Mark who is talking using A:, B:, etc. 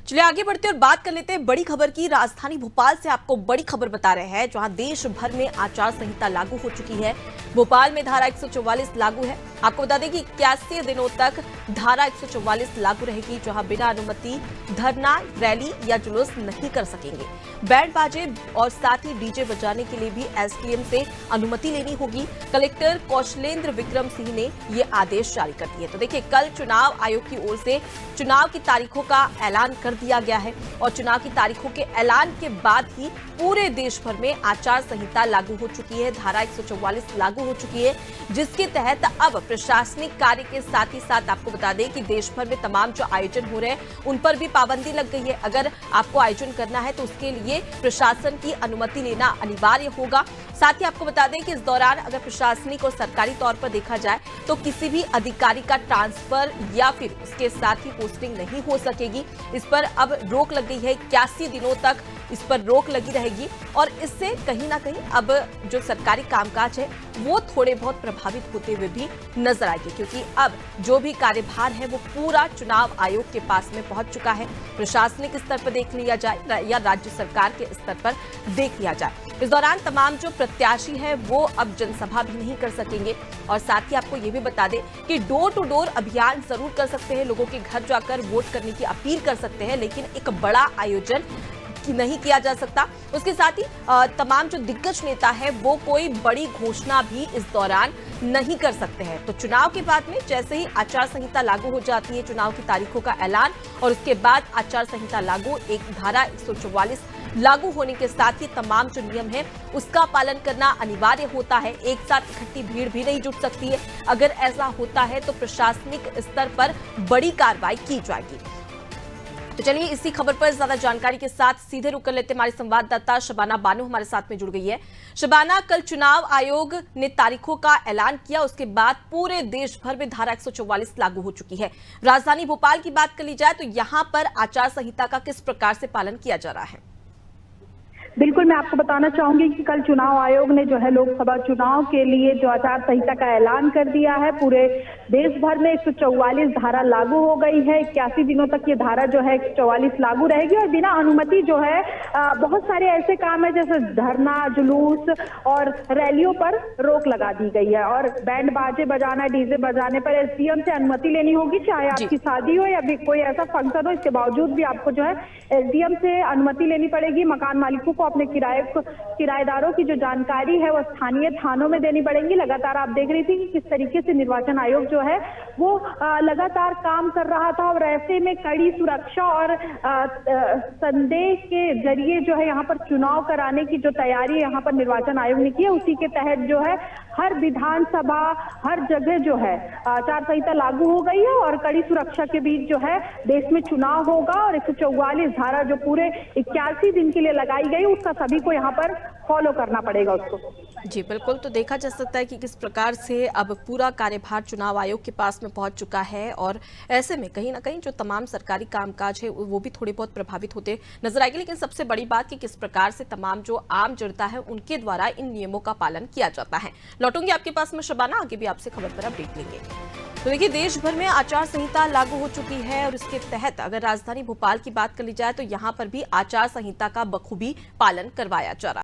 A: चलिए आगे बढ़ते और बात कर लेते हैं बड़ी खबर की। राजधानी भोपाल से आपको बड़ी खबर बता रहे हैं, जहां देश भर में आचार संहिता लागू हो चुकी है। भोपाल में धारा 144 लागू है। आपको बता दें कि 81 दिनों तक धारा 144 लागू रहेगी, जहां बिना अनुमति धरना, रैली या जुलूस नहीं कर सकेंगे। बैंड बाजे और साथ ही डीजे बजाने के लिए भी एसडीएम से अनुमति लेनी होगी। कलेक्टर कौशलेंद्र विक्रम सिंह ने ये आदेश जारी कर दिए। तो देखिए, कल चुनाव आयोग की ओर से चुनाव की तारीखों का ऐलान कर दिया गया है और चुनाव की तारीखों के ऐलान के बाद ही पूरे देश भर में आचार संहिता लागू हो चुकी है। धारा 144 लागू हो चुकी है, जिसके तहत अब प्रशासनिक कार्य के साथ ही साथ आपको बता दें कि देश भर में तमाम जो आयोजन हो रहे हैं उन पर भी पाबंदी लग गई है। अगर आपको आयोजन करना है तो उसके लिए प्रशासन की अनुमति लेना अनिवार्य होगा। साथ ही आपको बता दें कि इस दौरान अगर प्रशासनिक और सरकारी तौर पर देखा जाए तो किसी भी अधिकारी का ट्रांसफर या फिर उसके साथ ही पोस्टिंग नहीं हो सकेगी। इस पर अब रोक लग गई है। 81 दिनों तक इस पर रोक लगी रहेगी और इससे कहीं ना कहीं अब जो सरकारी कामकाज है वो थोड़े बहुत प्रभावित होते हुए भी नजर आएंगे, क्योंकि अब जो भी कार्यभार है वो पूरा चुनाव आयोग के पास में पहुंच चुका है। प्रशासनिक स्तर पर देख लिया जाए या राज्य सरकार के स्तर पर देख लिया जाए। इस दौरान तमाम जो प्रत्याशी है वो अब जनसभा भी नहीं कर सकेंगे। और साथ ही आपको ये भी बता दें कि डोर टू डोर अभियान जरूर कर सकते हैं, लोगों के घर जाकर वोट करने की अपील कर सकते हैं, लेकिन एक बड़ा आयोजन नहीं किया जा सकता। उसके साथ ही तमाम जो दिग्गज नेता है वो कोई बड़ी घोषणा भी इस दौरान नहीं कर सकते हैं। तो चुनाव के बाद में जैसे ही आचार संहिता लागू हो जाती है, चुनाव की तारीखों का ऐलान और उसके बाद आचार संहिता लागू, एक धारा 144 लागू होने के साथ ही तमाम जो नियम है उसका पालन करना अनिवार्य होता है। एक साथ इकट्ठी भीड़ भी नहीं जुट सकती है। अगर ऐसा होता है तो प्रशासनिक स्तर पर बड़ी कार्रवाई की जाएगी। तो चलिए इसी खबर पर ज्यादा जानकारी के साथ सीधे रुक कर लेते हमारे संवाददाता शबाना बानो हमारे साथ में जुड़ गई है। शबाना, कल चुनाव आयोग ने तारीखों का ऐलान किया, उसके बाद पूरे देश भर में धारा 144 लागू हो चुकी है। राजधानी भोपाल की बात कर ली जाए तो यहां पर आचार संहिता का किस प्रकार से पालन किया जा रहा है?
B: बिल्कुल, मैं आपको बताना चाहूंगी कि कल चुनाव आयोग ने जो है लोकसभा चुनाव के लिए जो आचार संहिता का ऐलान कर दिया है। पूरे देश भर में 144 धारा लागू हो गई है। 81 दिनों तक ये धारा जो है 144 लागू रहेगी और बिना अनुमति जो है बहुत सारे ऐसे काम है जैसे धरना, जुलूस और रैलियों पर रोक लगा दी गई है। और बैंड बाजे बजाना, डीजे बजाने पर एसडीएम से अनुमति लेनी होगी, चाहे आपकी शादी हो या भी कोई ऐसा फंक्शन हो। इसके बावजूद भी आपको जो है एसडीएम से अनुमति लेनी पड़ेगी। मकान मालिकों को अपने किराएदारों की जो जानकारी है वो स्थानीय थानों में देनी पड़ेगी। लगातार आप देख रही थी कि किस तरीके से निर्वाचन आयोग जो है वो लगातार काम कर रहा था और ऐसे में कड़ी सुरक्षा और संदेश के जरिए जो है यहाँ पर चुनाव कराने की जो तैयारी यहाँ पर निर्वाचन आयोग ने की है, उसी के तहत जो है हर विधानसभा, हर जगह जो है आचार संहिता लागू हो गई है और कड़ी सुरक्षा के बीच जो है देश में चुनाव होगा। और 144 धारा जो पूरे 81 दिन के लिए लगाई गई उसका सभी को यहाँ पर फॉलो करना पड़ेगा उसको।
A: जी बिल्कुल, तो देखा जा सकता है कि किस प्रकार से अब पूरा कार्यभार चुनाव आयोग के पास में पहुंच चुका है और ऐसे में कहीं ना कहीं जो तमाम सरकारी कामकाज है वो भी थोड़े बहुत प्रभावित होते नजर आएंगे। लेकिन सबसे बड़ी बात कि किस प्रकार से तमाम जो आम जनता है उनके द्वारा इन नियमों का पालन किया जाता है। लौटूंगी आपके पास में शबाना, आगे भी आपसे खबर पर अपडेट लेंगे। तो देखिए, देश भर में आचार संहिता लागू हो चुकी है और इसके तहत अगर राजधानी भोपाल की बात कर ली जाए तो यहाँ पर भी आचार संहिता का बखूबी पालन करवाया जा रहा है।